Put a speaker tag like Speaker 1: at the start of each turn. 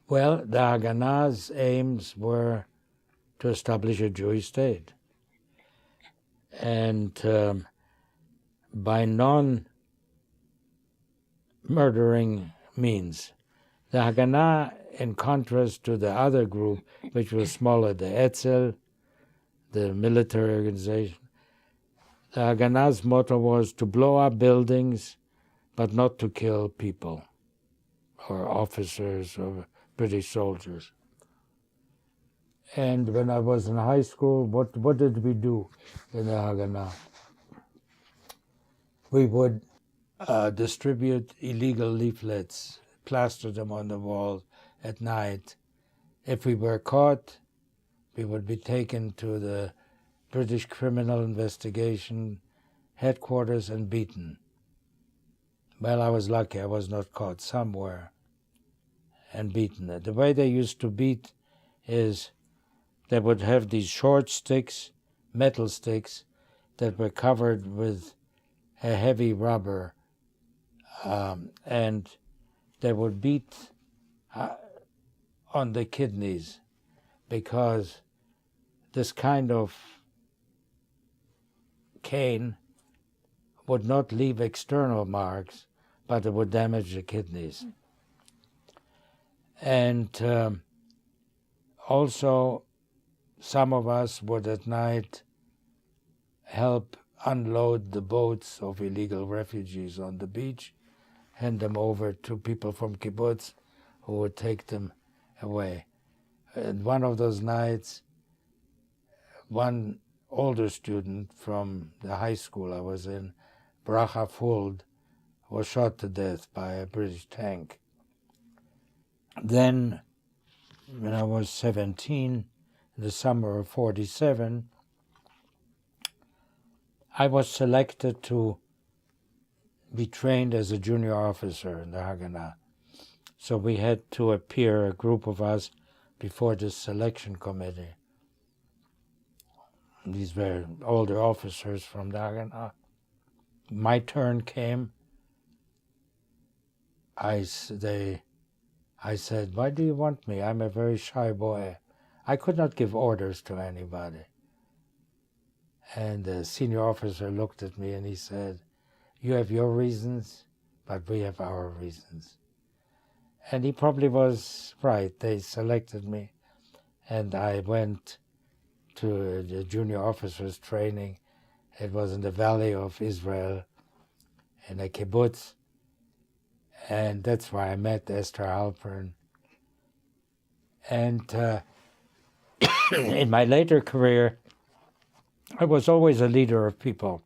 Speaker 1: Well, the Haganah's aims were to establish a Jewish state. And by non-murdering means. The Haganah, in contrast to the other group, which was smaller, the Etzel, the military organization, the Haganah's motto was to blow up buildings, but not to kill people or officers or British soldiers. And when I was in high school, what did we do in the Haganah? We would distribute illegal leaflets, plaster them on the walls at night. If we were caught, we would be taken to the British Criminal Investigation headquarters and beaten. Well, I was lucky. I was not caught somewhere and beaten. The way they used to beat is they would have these short sticks, metal sticks, that were covered with a heavy rubber, and they would beat on the kidneys, because this kind of cane would not leave external marks, but it would damage the kidneys. And also, some of us would at night help unload the boats of illegal refugees on the beach, hand them over to people from kibbutz who would take them away. And one of those nights, one older student from the high school I was in, Bracha Fuld, was shot to death by a British tank. Then, when I was 17, in the summer of 47, I was selected to be trained as a junior officer in the Haganah. So we had to appear, a group of us, before the selection committee. These were older officers from the Haganah. My turn came. I said, "Why do you want me? I'm a very shy boy." I could not give orders to anybody. And the senior officer looked at me and he said, "You have your reasons, but we have our reasons." And he probably was right. They selected me, and I went to the junior officers training. It was in the valley of Israel, in a kibbutz, and that's where I met Esther Halpern. And in my later career, I was always a leader of people.